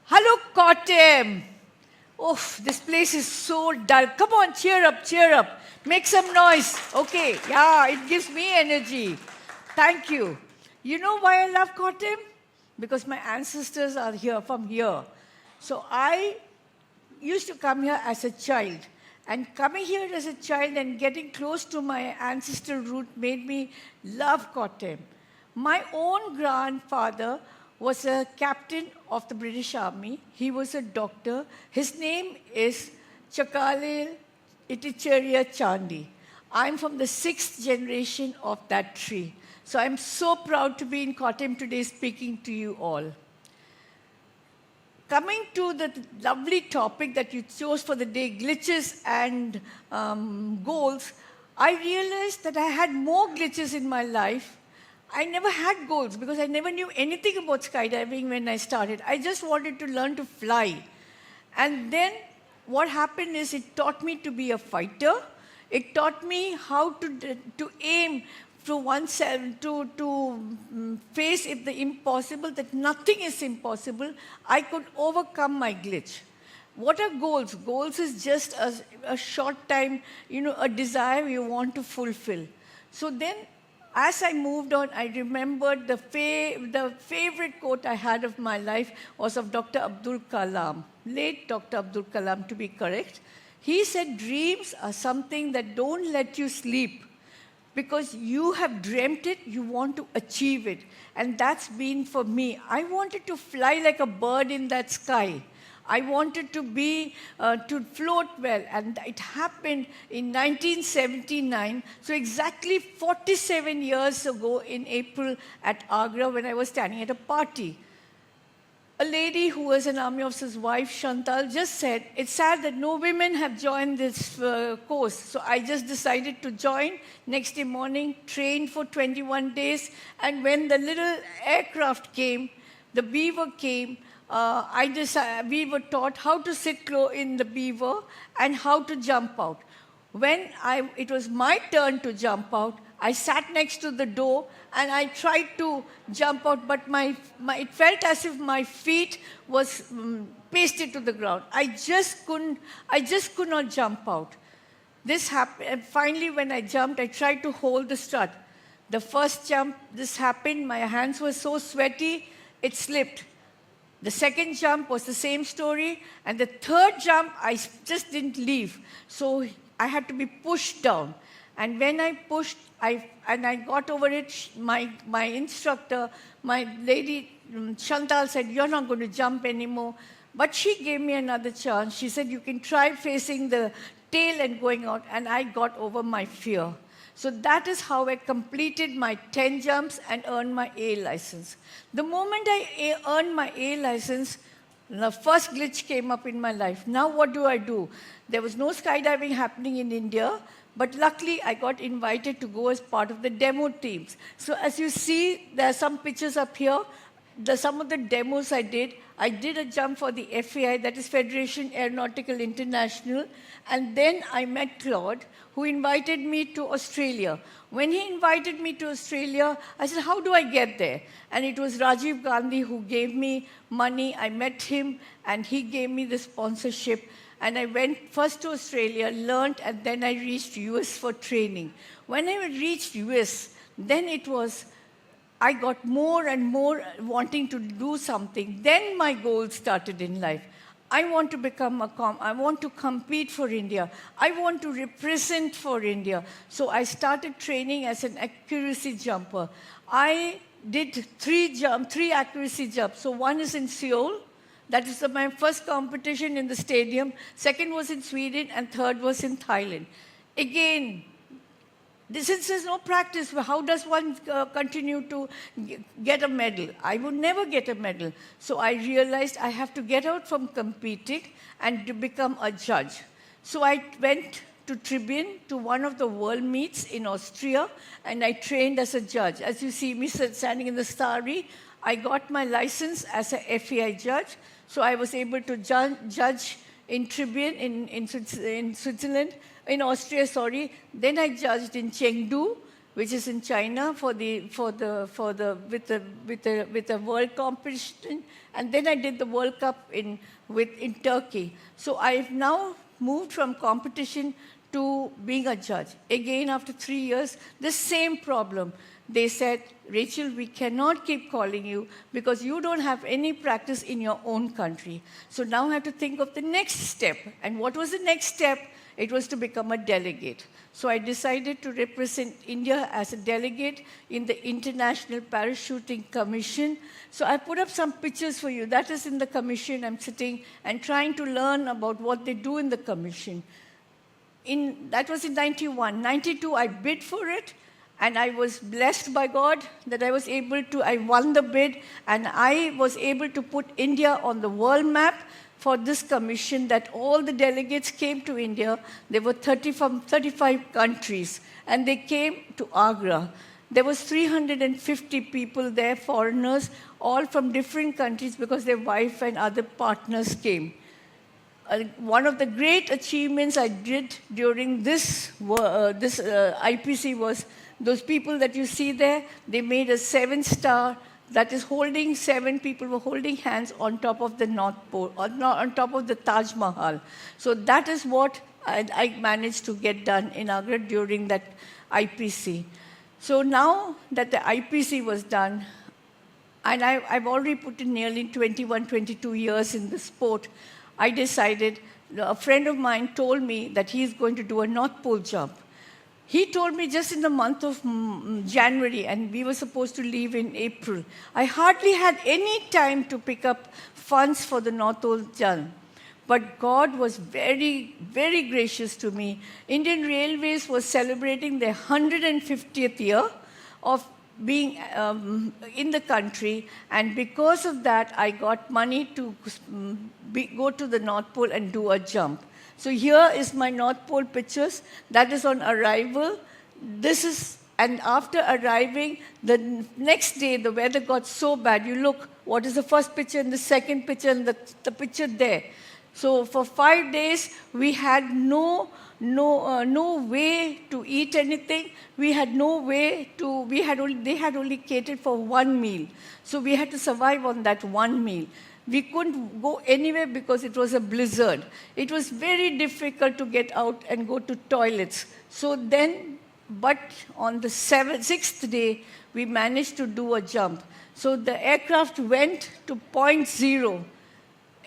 Hello, Kottayam. Oh, this place is so dull. Come on, cheer up, cheer up. Make some noise. Okay, yeah, it gives me energy. Thank you. You know why I love Kottayam? Because my ancestors are here, from here. So I used to come here as a child. And coming here as a child and getting close to my ancestral root made me love Kottayam. My own grandfather was a captain of the British Army. He was a doctor. His name is Chakalil Iticheria Chandi. I'm from the 6th generation of that tree. So I'm so proud to be in Kottayam today speaking to you all. Coming to the lovely topic that you chose for the day, glitches and goals, I realized that I had more glitches in my life. I never had goals because I never knew anything about skydiving when I started. I just wanted to learn to fly. And then what happened is it taught me to be a fighter. It taught me how to aim to oneself, to face the impossible, that nothing is impossible. I could overcome my glitch. What are goals? Goals is just a short time, a desire you want to fulfill. So then, as I moved on, I remembered the favorite quote I had of my life was of Dr. Abdul Kalam, late Dr. Abdul Kalam to be correct. He said, dreams are something that don't let you sleep. Because you have dreamt it, you want to achieve it. And that's been for me. I wanted to fly like a bird in that sky. I wanted to float well. And it happened in 1979. So exactly 47 years ago in April at Agra when I was standing at a party. A lady who was an army officer's wife, Chantal, just said, it's sad that no women have joined this course. So I just decided to join. Next day morning, trained for 21 days. And when the little aircraft came, the Beaver came, we were taught how to sit in the Beaver and how to jump out. When it was my turn to jump out, I sat next to the door and I tried to jump out, but it felt as if my feet was pasted to the ground. I just could not jump out. This happened, and finally when I jumped, I tried to hold the strut. The first jump, this happened, my hands were so sweaty, it slipped. The second jump was the same story, and the third jump, I just didn't leave. So I had to be pushed down. And when I pushed, I got over it, my instructor, my lady, Chantal said, you're not going to jump anymore. But she gave me another chance. She said, you can try facing the tail and going out. And I got over my fear. So that is how I completed my 10 jumps and earned my A license. The moment I earned my A license, the first glitch came up in my life. Now what do? There was no skydiving happening in India. But luckily, I got invited to go as part of the demo teams. So as you see, there are some pictures up here. Some of the demos I did a jump for the FAI, that is Federation Aeronautical International. And then I met Claude, who invited me to Australia. When he invited me to Australia, I said, how do I get there? And it was Rajiv Gandhi who gave me money. I met him, and he gave me the sponsorship. And I went first to Australia, learned, and then I reached US for training. When I reached US, then I got more and more wanting to do something. Then my goals started in life. I want to I want to compete for India. I want to represent for India. So I started training as an accuracy jumper. I did three accuracy jumps. So one is in Seoul. That is my first competition in the stadium. Second was in Sweden, and third was in Thailand. Again, since there's no practice, how does one continue to get a medal? I would never get a medal. So I realized I have to get out from competing and to become a judge. So I went to Tribune, to one of the world meets in Austria, and I trained as a judge. As you see me standing in the starry, I got my license as a FAI judge. So I was able to judge in Tribune in Switzerland, in Austria, sorry. Then I judged in Chengdu, which is in China with the world competition, and then I did the World Cup in Turkey. So I've now moved from competition to being a judge. Again, after 3 years, the same problem. They said, Rachel, we cannot keep calling you because you don't have any practice in your own country. So now I have to think of the next step. And what was the next step? It was to become a delegate. So I decided to represent India as a delegate in the International Parachuting Commission. So I put up some pictures for you. That is in the commission. I'm sitting and trying to learn about what they do in the commission. That was in 91. 92, I bid for it. And I was blessed by God that I won the bid, and I was able to put India on the world map for this commission, that all the delegates came to India. There were 35 countries, and they came to Agra. There was 350 people there, foreigners, all from different countries because their wife and other partners came. One of the great achievements I did during this IPC was those people that you see there. They made a 7-star that is holding 7 people were holding hands on top of the North Pole, or on top of the Taj Mahal. So that is what I managed to get done in Agra during that IPC. So now that the IPC was done, and I've already put in nearly 21, 22 years in the sport, I decided, a friend of mine told me that he's going to do a North Pole jump. He told me just in the month of January, and we were supposed to leave in April. I hardly had any time to pick up funds for the North Pole jump. But God was very, very gracious to me. Indian Railways was celebrating their 150th year of being in the country, and because of that, I got money to go to the North Pole and do a jump. So here is my North Pole pictures. That is on arrival. And after arriving, the next day, the weather got so bad. You look, what is the first picture and the second picture and the picture there. So for 5 days, we had no way to eat anything. We had no way to, they had only catered for one meal. So we had to survive on that one meal. We couldn't go anywhere because it was a blizzard. It was very difficult to get out and go to toilets. So then, but on the 6th day, we managed to do a jump. So the aircraft went to point 0.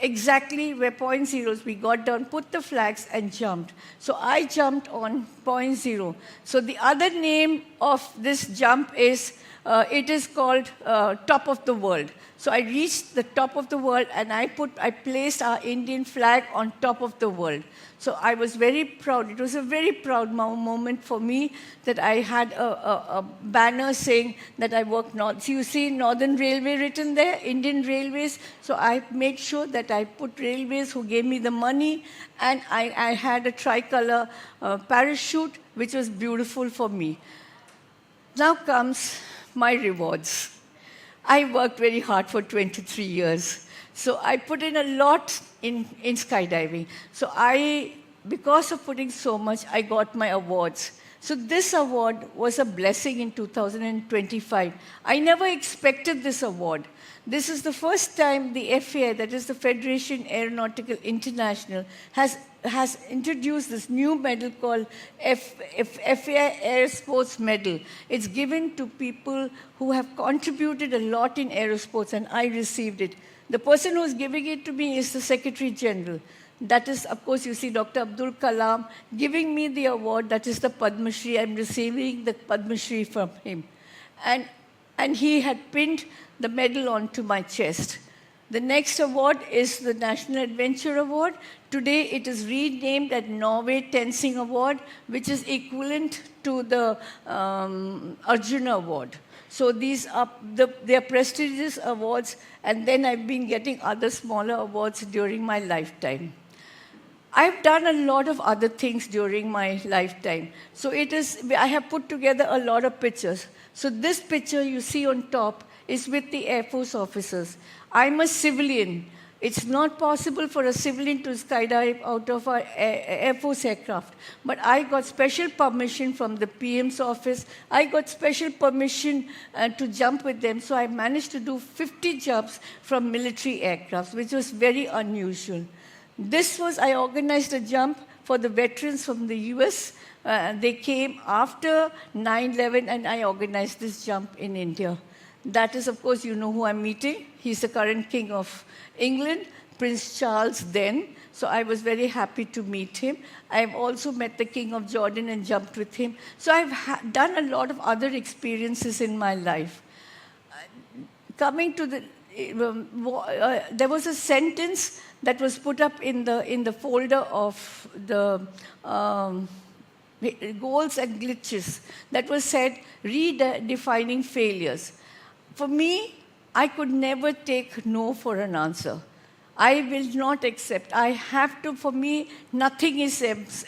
Exactly where point 0 is, we got down, put the flags, and jumped. So I jumped on point 0. So the other name of this jump is, it is called Top of the World. So I reached the top of the world, and I placed our Indian flag on top of the world. So I was very proud. It was a very proud moment for me that I had a banner saying that I work North. So you see Northern Railway written there, Indian Railways. So I made sure that I put Railways who gave me the money, and I had a tricolor parachute, which was beautiful for me. Now comes my rewards. I worked very hard for 23 years. So I put in a lot in skydiving. So because of putting so much, I got my awards. So this award was a blessing in 2025. I never expected this award. This is the first time the FAI, that is the Federation Aeronautical International, has introduced this new medal called FAI Air Sports Medal. It's given to people who have contributed a lot in aerosports, and I received it. The person who's giving it to me is the Secretary General. That is, of course, you see Dr. Abdul Kalam giving me the award. That is the Padma Shri. I'm receiving the Padma Shri from him. And he had pinned the medal onto my chest. The next award is the National Adventure Award. Today it is renamed as Norway Tensing Award, which is equivalent to the Arjuna Award. So these are they are prestigious awards, and then I've been getting other smaller awards during my lifetime. I've done a lot of other things during my lifetime. So I have put together a lot of pictures. So this picture you see on top is with the Air Force officers. I'm a civilian. It's not possible for a civilian to skydive out of an Air Force aircraft. But I got special permission from the PM's office. I got special permission to jump with them. So I managed to do 50 jumps from military aircrafts, which was very unusual. I organized a jump for the veterans from the US. They came after 9/11, and I organized this jump in India. That is, of course, you know who I'm meeting. He's the current King of England, Prince Charles then. So I was very happy to meet him. I've also met the King of Jordan and jumped with him. So I've done a lot of other experiences in my life. Coming to the, there was a sentence that was put up in the folder of the goals and glitches that was said, redefining failures. For me, I could never take no for an answer. I will not accept. I have to, for me, nothing is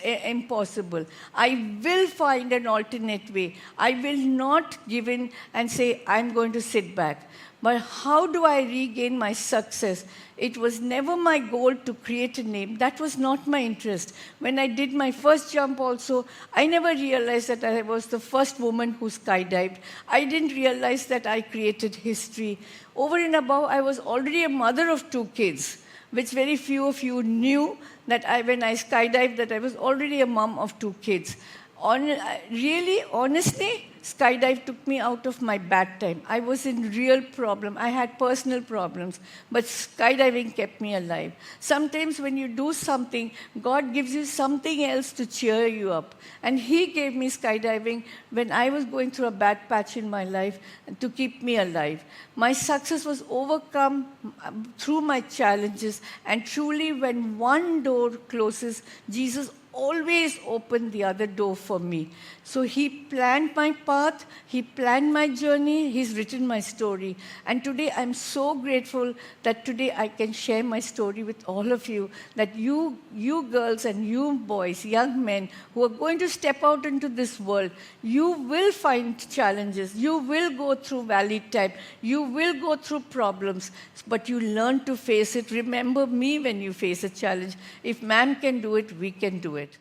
impossible. I will find an alternate way. I will not give in and say, I'm going to sit back. But how do I regain my success? It was never my goal to create a name. That was not my interest. When I did my first jump also, I never realized that I was the first woman who skydived. I didn't realize that I created history. Over and above, I was already a mother of 2 kids, which very few of you knew that when I skydived, that I was already a mom of 2 kids. Really, honestly, skydive took me out of my bad time. I was in real problem. I had personal problems, but skydiving kept me alive. Sometimes when you do something, God gives you something else to cheer you up. And He gave me skydiving when I was going through a bad patch in my life to keep me alive. My success was overcome through my challenges, and truly when one door closes, Jesus always opened the other door for me. So He planned my path, He planned my journey, He's written my story. And today I'm so grateful that today I can share my story with all of you, that you girls and you boys, young men who are going to step out into this world, you will find challenges, you will go through valley time, you will go through problems, but you learn to face it. Remember me when you face a challenge. If man can do it, we can do it.